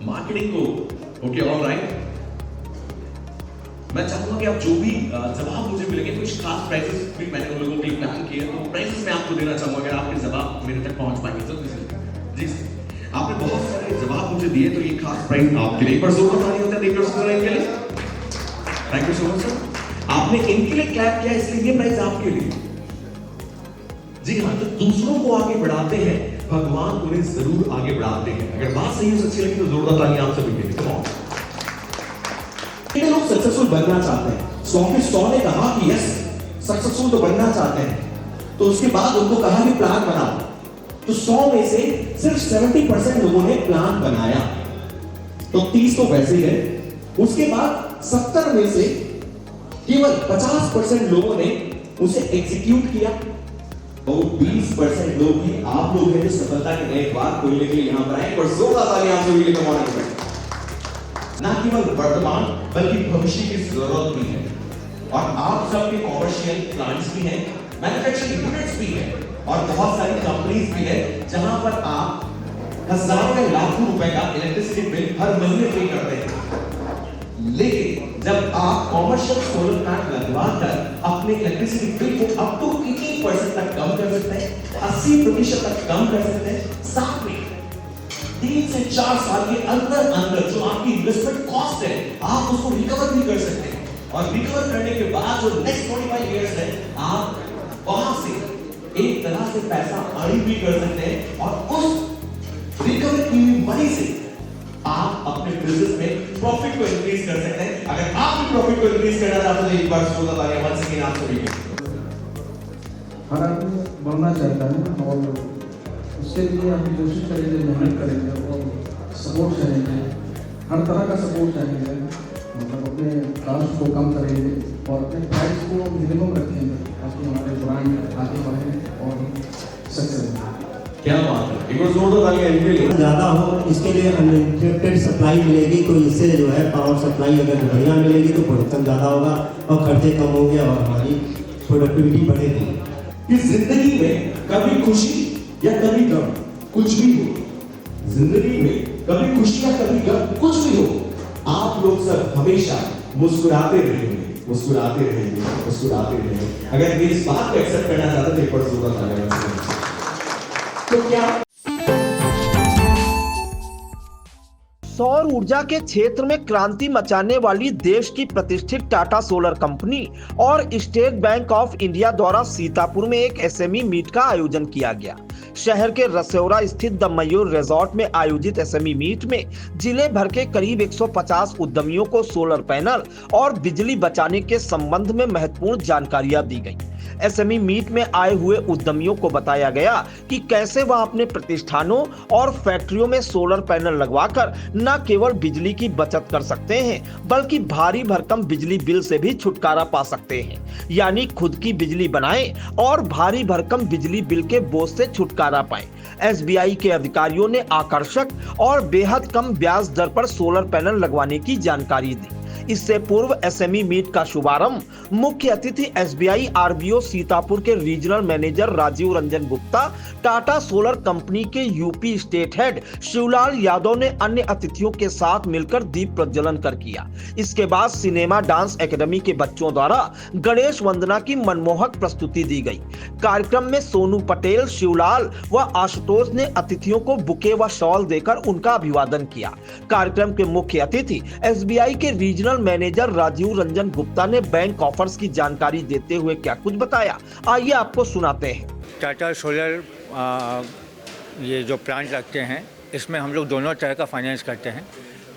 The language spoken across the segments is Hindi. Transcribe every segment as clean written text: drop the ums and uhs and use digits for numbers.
मार्केटिंग को ओके ऑलराइट। मैं चाहूंगा कि आप जो भी जवाब मुझे मिलेंगे कुछ खास प्राइसेस भी मैंने उन लोगों के लिए प्लान किए तो प्राइसेस मैं आपको देना चाहूंगा अगर आपके जवाब मेरे तक पहुंच पाएंगे तो जी आपने बहुत सारे जवाब मुझे दिए तो ये खास प्राइस आपके लिए एक बार जोर बतानी होता है देखकर सुन रहे के लिए thank you so much sir आपने इनके लिए क्लैप किया इसलिए ये प्राइस आपके लिए जी हाँ तो दूसरों को आगे बढ़ाते हैं भगवान उन्हें जरूर आगे बढ़ाते हैं अगर बात सही हो सच्ची लगी तो जोरदार तालियां आप सभी के लिए कम ऑन कितने लोग सक्सेसफुल बनना चाहते हैं 100 में 100 ने कहा कि यस सक्सेसफुल तो बनना चाहते हैं तो उसके बाद उनको कहा कि प्लान बनाओ तो 100 में से सिर्फ 70% लोगों ने प्लान बनाया तो 30 तो वैसे ही गए उसके बाद 70 में से केवल 50% लोगों ने उसे एग्जीक्यूट किया और 20% लोग ही आप लोग हैं जो सफलता के नए द्वार खोलने के लिए यहां पर आए और जोरदार तालियां आप सभी के लिए कमाने के ना केवल वर्तमान बल्कि भविष्य की जरूरत भी है और आप सबके कॉमर्शियल प्लांट्स भी हैं मैन्युफैक्चरिंग यूनिट्स भी हैं और बहुत सारी कंपनीज भी है जहां पर आप हजारों या लाखों रुपए का इलेक्ट्रिसिटी बिल हर महीने पे करते हैं लेकिन जब आप कॉमर्शियल सोलर प्लांट लगवाकर अपने इलेक्ट्रिसिटी बिल को अप टू 80% तक कम कर सकते हैं 80% तक कम कर सकते हैं साथ में 3 से 4 साल के अंदर जो आपकी इन्वेस्टमेंट कॉस्ट है आप उसको रिकवर भी कर सकते हैं और रिकवर करने के बाद जो नेक्स्ट 25 इयर्स है आप वहां से एक तरह से पैसा अर्न भी कर सकते हैं और उस रिकवर की मनी से आप अपने बिजनेस में प्रॉफिट को इंक्रीज कर सकते हैं अगर आप भी प्रॉफिट को इंक्रीज करना चाहते हैं तो एक बार जोरदार तालियां वंस अगेन आप सभी के हर आदमी बढ़ना चाहता है और उसके लिए हम कोशिश करेंगे मेहनत करेंगे और सपोर्ट करेंगे हर तरह का सपोर्ट करेंगे मतलब अपने कास्ट को कम करेंगे और अपने प्राइस को मिनिमम रखेंगे ताकि हमारे ब्रांड आगे बढ़े और सक्सेस क्या बात है एक बार जोरदार तालियां इनके लिए ज़्यादा हो इसके लिए अनलिमिटेड सप्लाई मिलेगी तो इससे जो है पावर सप्लाई अगर बढ़िया मिलेगी तो प्रोडक्शन ज़्यादा होगा और खर्चे कम होंगे और हमारी प्रोडक्टिविटी बढ़ेगी कि जिंदगी में कभी खुशी या कभी गम कुछ भी हो जिंदगी में कभी खुशी या कभी गम कुछ भी हो आप लोग सब हमेशा मुस्कुराते रहेंगे मुस्कुराते रहेंगे मुस्कुराते रहेंगे अगर मेरी इस बात को एक्सेप्ट करना चाहते तो एक बार जोरदार तालियां तो क्या सौर ऊर्जा के क्षेत्र में क्रांति मचाने वाली देश की प्रतिष्ठित टाटा सोलर कंपनी और स्टेट बैंक ऑफ इंडिया द्वारा सीतापुर में एक एसएमई मीट का आयोजन किया गया। शहर के रसौरा स्थित द मयूर रिजॉर्ट में आयोजित एसएमई मीट में जिले भर के करीब 150 उद्यमियों को सोलर पैनल और बिजली बचाने के संबंध में महत्वपूर्ण जानकारियां दी गई। एसएमई मीट में आए हुए उद्यमियों को बताया गया कि कैसे वह अपने प्रतिष्ठानों और फैक्ट्रियों में सोलर पैनल लगवाकर न केवल बिजली की बचत कर सकते हैं बल्कि भारी भरकम बिजली बिल से भी छुटकारा पा सकते हैं, यानी खुद की बिजली बनाएं और भारी भरकम बिजली बिल के बोझ से छुटकारा पाएं। एसबीआई के अधिकारियों ने आकर्षक और बेहद कम ब्याज दर पर सोलर पैनल लगवाने की जानकारी दी। इससे पूर्व एसएमई मीट का शुभारंभ मुख्य अतिथि एसबीआई आरबीओ सीतापुर के regional manager Rajiv Ranjan Gupta, Tata solar company के UP state head Shivlal Yadav ने अन्य अतिथियों के साथ मिलकर दीप प्रज्वलन कर किया। इसके बाद सिनेमा डांस एकेडमी के बच्चों द्वारा गणेश वंदना की मनमोहक प्रस्तुति दी गई। कार्यक्रम में सोनू पटेल, शिवलाल व आशुतोष ने अतिथियों को बुके व शॉल देकर उनका अभिवादन किया। कार्यक्रम के मुख्य अतिथि एसबीआई के रीजनल मैनेजर राजीव रंजन गुप्ता ने बैंक ऑफर्स की जानकारी देते हुए क्या कुछ बताया, आइए आपको सुनाते हैं। टाटा सोलर ये जो प्लांट लगते हैं इसमें हम लोग दोनों तरह का फाइनेंस करते हैं।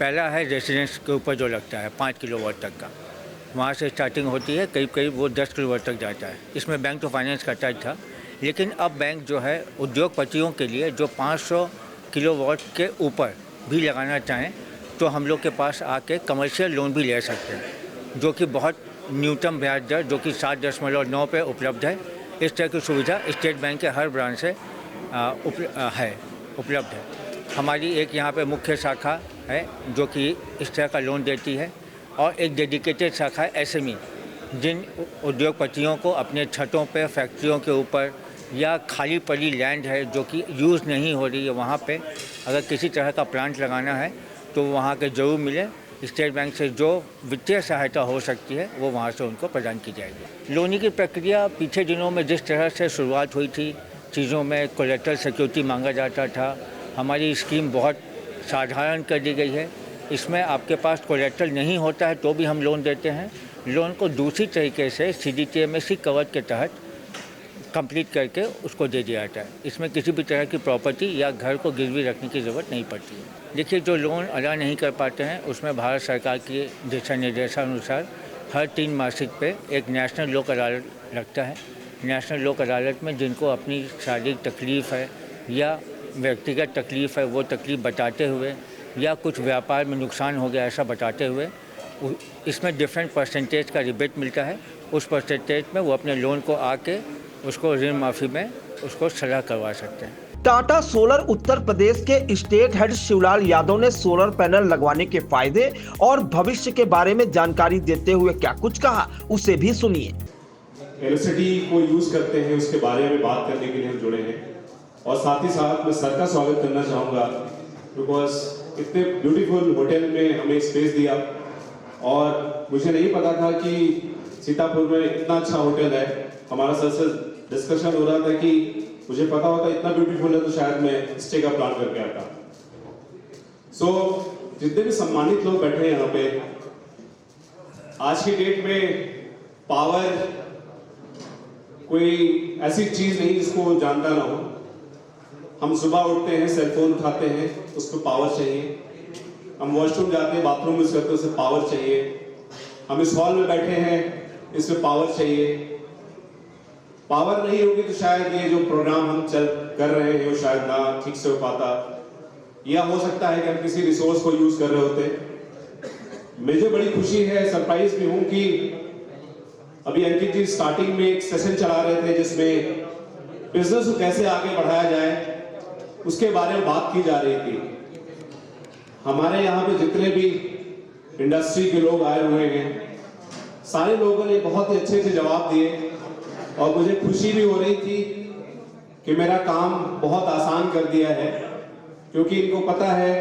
पहला है रेजिडेंस के ऊपर जो लगता है 5 किलोवाट तक का, वहाँ से स्टार्टिंग होती है, करीब करीब वो 10 किलोवाट तक जाता है। इसमें बैंक तो फाइनेंस करता ही था, लेकिन अब बैंक जो है उद्योगपतियों के लिए जो 500 किलोवाट के ऊपर भी लगाना चाहें तो हम लोग के पास आके कमर्शियल लोन भी ले सकते हैं, जो कि बहुत न्यूनतम ब्याज दर जो कि 7.9 पे उपलब्ध है। इस तरह की सुविधा स्टेट बैंक के हर ब्रांच से उपलब्ध है। हमारी एक यहाँ पे मुख्य शाखा है जो कि इस तरह का लोन देती है और एक डेडिकेटेड शाखा है एसएमई, जिन उद्योगपतियों को अपने छतों पे, फैक्ट्रियों के ऊपर या खाली पड़ी लैंड है जो कि यूज़ नहीं हो रही है, वहाँ पे अगर किसी तरह का प्लांट लगाना है तो वहाँ के जरूर मिले। स्टेट बैंक से जो वित्तीय सहायता हो सकती है वो वहाँ से उनको प्रदान की जाएगी। लोन की प्रक्रिया पिछले दिनों में जिस तरह से शुरुआत हुई थी, चीज़ों में कोलेटरल सिक्योरिटी मांगा जाता था, हमारी स्कीम बहुत साधारण कर दी गई है। इसमें आपके पास कोलेटरल नहीं होता है तो भी हम लोन देते हैं। लोन को दूसरी तरीके से CGTMSE कवर के तहत कंप्लीट करके उसको दे दिया जाता है। इसमें किसी भी तरह की प्रॉपर्टी या घर को गिरवी रखने की ज़रूरत नहीं पड़ती है। देखिए, जो लोन अदा नहीं कर पाते हैं उसमें भारत सरकार के दिशा निर्देशानुसार हर 3 मासिक पे एक नेशनल लोक अदालत लगता है। नेशनल लोक अदालत में जिनको अपनी शारीरिक तकलीफ़ है या व्यक्तिगत तकलीफ़ है वो तकलीफ़ बताते हुए या कुछ व्यापार में नुकसान हो गया ऐसा बताते हुए इसमें डिफरेंट परसेंटेज का रिबेट मिलता है। उस परसेंटेज में वो अपने लोन को आके उसको ऋण माफ़ी में उसको सलाह करवा सकते हैं। टाटा सोलर उत्तर प्रदेश के स्टेट हेड शिवलाल यादव ने सोलर पैनल लगवाने के फायदे और भविष्य के बारे में जानकारी देते हुए क्या कुछ कहा, उसे भी सुनिए। इलेक्ट्रिसिटी को यूज करते हैं उसके बारे में बात करने के लिए हम जुड़े हैं और साथ ही साथ मैं सर का स्वागत करना चाहूँगा बिकॉज इतने ब्यूटीफुल होटल में हमें स्पेस दिया और मुझे नहीं पता था कि सीतापुर में इतना अच्छा होटल है। हमारा सर से डिस्कशन हो रहा था कि मुझे पता होता इतना ब्यूटीफुल है तो शायद मैं स्टे का प्लान करके आता। सो जितने भी सम्मानित लोग बैठे हैं यहाँ पे, आज की डेट में पावर कोई ऐसी चीज नहीं जिसको जानता ना हो। हम सुबह उठते हैं, सेलफोन उठाते हैं, उस पर पावर चाहिए। हम वॉशरूम जाते हैं, बाथरूम यूज करते हैं, उससे पावर चाहिए। हम इस हॉल में बैठे हैं, इसमें पावर चाहिए। पावर नहीं होगी तो शायद ये जो प्रोग्राम हम कर रहे हैं वो शायद ना ठीक से हो पाता, या हो सकता है कि हम किसी रिसोर्स को यूज कर रहे होते। मुझे बड़ी खुशी है, सरप्राइज भी हूं कि अभी अंकित जी स्टार्टिंग में एक सेशन चला रहे थे जिसमें बिजनेस को कैसे आगे बढ़ाया जाए उसके बारे में बात की जा रही थी। हमारे यहाँ पे जितने भी इंडस्ट्री के लोग आए हुए हैं, सारे लोगों ने बहुत ही अच्छे से जवाब दिए और मुझे खुशी भी हो रही थी कि मेरा काम बहुत आसान कर दिया है, क्योंकि इनको पता है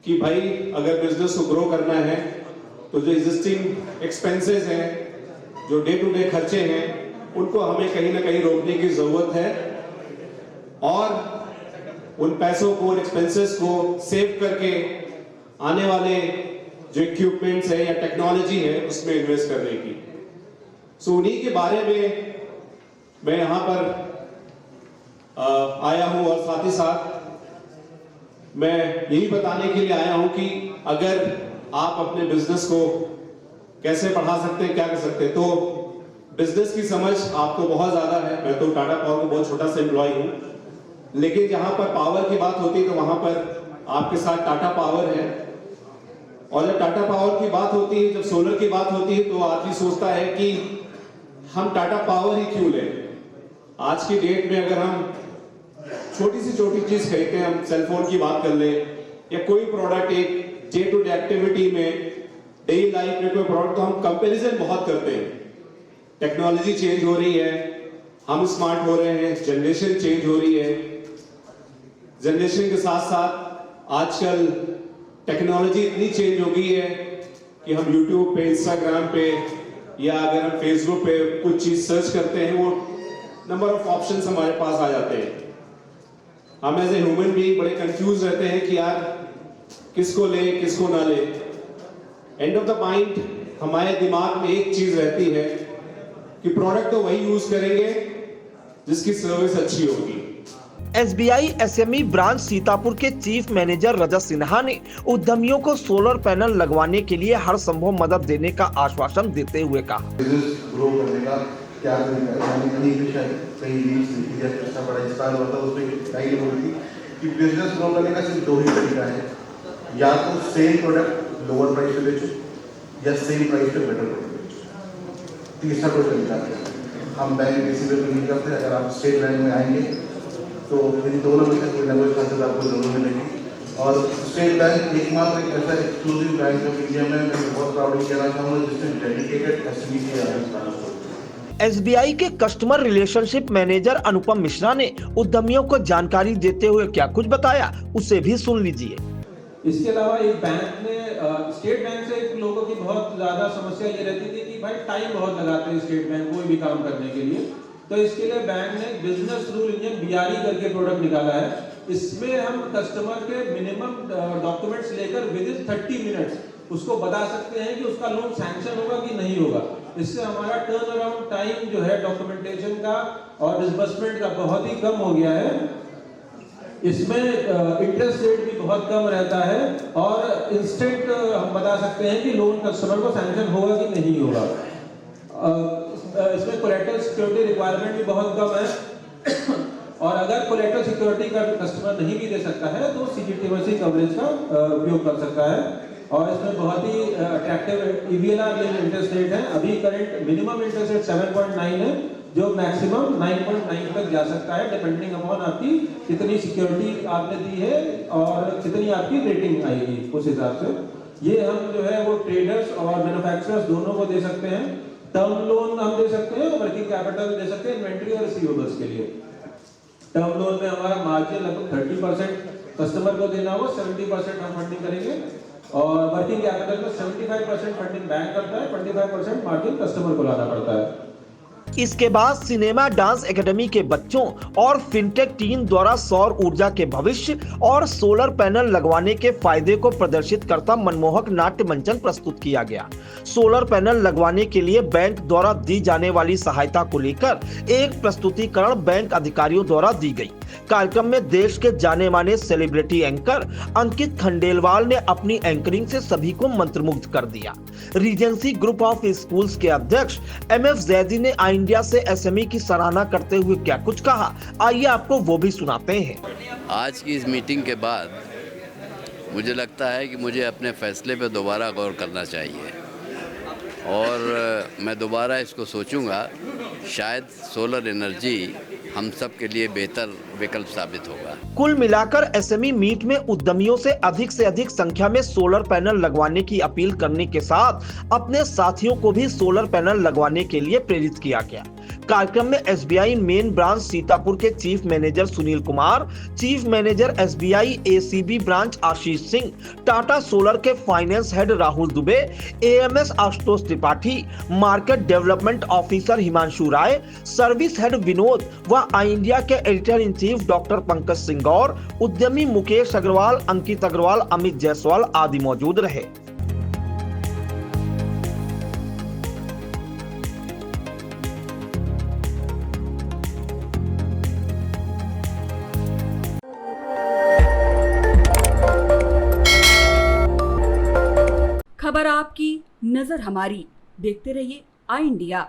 कि भाई अगर बिजनेस को ग्रो करना है तो जो एग्जिस्टिंग एक्सपेंसेस हैं, जो डे टू डे खर्चे हैं, उनको हमें कहीं ना कहीं रोकने की जरूरत है और उन पैसों को, उन एक्सपेंसेस को सेव करके आने वाले जो इक्विपमेंट्स है या टेक्नोलॉजी है उसमें इन्वेस्ट करने की। सो उन्हीं के बारे में मैं यहाँ पर आया हूँ और साथ ही साथ मैं यही बताने के लिए आया हूँ कि अगर आप अपने बिजनेस को कैसे बढ़ा सकते हैं, क्या कर सकते हैं, तो बिजनेस की समझ आपको बहुत ज्यादा है। मैं तो टाटा पावर का बहुत छोटा सा एम्प्लॉय हूँ, लेकिन जहां पर पावर की बात होती है तो वहां पर आपके साथ टाटा पावर है। और जब टाटा पावर की बात होती है, जब सोलर की बात होती है, तो आदमी सोचता है कि हम टाटा पावर ही क्यों लें। आज की डेट में अगर हम छोटी सी छोटी चीज खरीदते हैं, हम सेलफोन की बात कर लें या कोई प्रोडक्ट एक डे टू डे एक्टिविटी में, डेली लाइफ में कोई प्रोडक्ट, तो हम कंपैरिजन बहुत करते हैं। टेक्नोलॉजी चेंज हो रही है, हम स्मार्ट हो रहे हैं, जनरेशन चेंज हो रही है। जनरेशन के साथ साथ आजकल टेक्नोलॉजी इतनी चेंज हो गई है कि हम YouTube पे, Instagram पे या अगर हम Facebook पे कुछ चीज सर्च करते हैं, वो नंबर ऑफ ऑप्शंस हमारे पास आ जाते हैं। हम एज ए ह्यूमन बीइंग बड़े कंफ्यूज रहते हैं कि यार किसको ले, किसको ना ले। एंड ऑफ द पॉइंट हमारे दिमाग में एक चीज रहती है कि प्रोडक्ट तो वही यूज करेंगे जिसकी सर्विस अच्छी होगी। SBI SME ब्रांच सीतापुर के चीफ मैनेजर रजत सिन्हा ने उद्यमियों को सोलर पैनल लगवाने के लिए हर संभव मदद देने का आश्वासन देते हुए कहा, बिजनेस ग्रो करने का क्या तरीका है। मैंने कहीं रील्स देखी या कितना बड़ा इंस्पायर हुआ था, उसमें गाइड बोली थी कि बिजनेस ग्रो करने का सिर्फ 2 ही तरीका है, या तो सेम प्रोडक्ट लोअर प्राइस पे बेचो या सेम प्राइस पे बेटर प्रोडक्ट बेचो। तीसरा कोई तरीका नहीं है। हम बैंक किसी पे नहीं करते। अगर आप स्टेट बैंक में आएंगे तो इन दोनों में से कोई ना कोई खासियत आपको जरूर मिलेगी। और स्टेट बैंक एकमात्र एक ऐसा एक्सक्लूसिव बैंक है इंडिया में, मैं बहुत प्राउडली कहना चाहूँगा, जिसमें डेडिकेटेड SME के आगे। SBI के customer relationship manager Anupam Mishra ने उद्यमियों को जानकारी देते हुए क्या कुछ बताया, उसे भी सुन लीजिए। इसके अलावा एक बैंक ने स्टेट बैंक से एक लोगों की बहुत ज़्यादा समस्या ये रहती थी कि भाई टाइम बहुत लगाते हैं स्टेट बैंक कोई भी काम करने के लिए, तो इसके लिए बैंक ने बिजनेस रूल इंजन BRE करके प्रोडक्ट निकाला है। इसमें हम कस्टमर के मिनिमम डॉक्यूमेंट्स लेकर विद इन 30 मिनट्स उसको बता सकते हैं कि उसका लोन सैंक्शन होगा कि नहीं होगा। इससे हमारा टर्न अराउंड टाइम जो है डॉक्यूमेंटेशन का और डिसबर्समेंट का बहुत ही कम हो गया है। इसमें इंटरेस्ट रेट भी बहुत कम रहता है और इंस्टेंट हम बता सकते हैं कि लोन कस्टमर को सैंक्शन होगा कि नहीं होगा। इसमें कोलेटरल सिक्योरिटी रिक्वायरमेंट भी बहुत कम है और अगर कोलेटरल सिक्योरिटी का कस्टमर नहीं भी दे सकता है तो CGTMSE कवरेज का उपयोग कर सकता है। और इसमें बहुत ही attractive EBLR linked interest rate है। अभी करंट मिनिमम इंटरेस्ट रेट 7.9 है जो मैक्सिमम 9.9 तक जा सकता है डिपेंडिंग अपॉन आपकी कितनी सिक्योरिटी आपने दी है और कितनी आपकी रेटिंग आएगी उस हिसाब से। ये हम जो है वो ट्रेडर्स और मैन्युफैक्चरर्स दोनों को दे सकते हैं। टर्म लोन हम दे सकते हैं, वर्किंग कैपिटल दे सकते हैं, इन्वेंट्री और रिसीवेबल्स के लिए। टर्म लोन में हमारा मार्जिन लगभग 30% कस्टमर को देना हो, 70% हम फंडिंग करेंगे और वर्किंग कैपिटल में 75% फंडिंग बैंक करता है, 25% मार्जिन कस्टमर को लाना पड़ता है। इसके बाद सिनेमा डांस एकेडमी के बच्चों और फिनटेक टीम द्वारा सौर ऊर्जा के भविष्य और सोलर पैनल लगवाने के फायदे को प्रदर्शित करता मनमोहक नाट्य मंचन प्रस्तुत किया गया। सोलर पैनल लगवाने के लिए बैंक द्वारा दी जाने वाली सहायता को लेकर एक प्रस्तुतिकरण बैंक अधिकारियों द्वारा दी गई। कार्यक्रम में देश के जाने माने सेलिब्रिटी एंकर अंकित खंडेलवाल ने अपनी एंकरिंग से सभी को मंत्रमुग्ध कर दिया। रीजेंसी ग्रुप ऑफ स्कूल्स के अध्यक्ष MF जैदी ने आई इंडिया से SME की सराहना करते हुए क्या कुछ कहा, आइए आपको वो भी सुनाते हैं। आज की इस मीटिंग के बाद मुझे लगता है कि मुझे अपने फैसले पर दोबारा गौर करना चाहिए और मैं दोबारा इसको सोचूंगा। शायद सोलर एनर्जी हम सब के लिए बेहतर विकल्प साबित होगा। कुल मिलाकर SME मीट में उद्यमियों से अधिक संख्या में सोलर पैनल लगवाने की अपील करने के साथ अपने साथियों को भी सोलर पैनल लगवाने के लिए प्रेरित किया गया। कार्यक्रम में SBI मेन ब्रांच सीतापुर के chief manager Sunil Kumar, chief manager SBI ACB branch Ashish Singh, Tata solar के finance head Rahul Dubey, AMS Ashutosh Tripathi, market development officer Himanshu Rai, service head Vinod व आई इंडिया के editor in chief doctor Pankaj Singh Gaur, उद्यमी मुकेश अग्रवाल, अंकित अग्रवाल, अमित जायसवाल आदि मौजूद रहे। खबर आपकी, नजर हमारी। देखते रहिए आई इंडिया।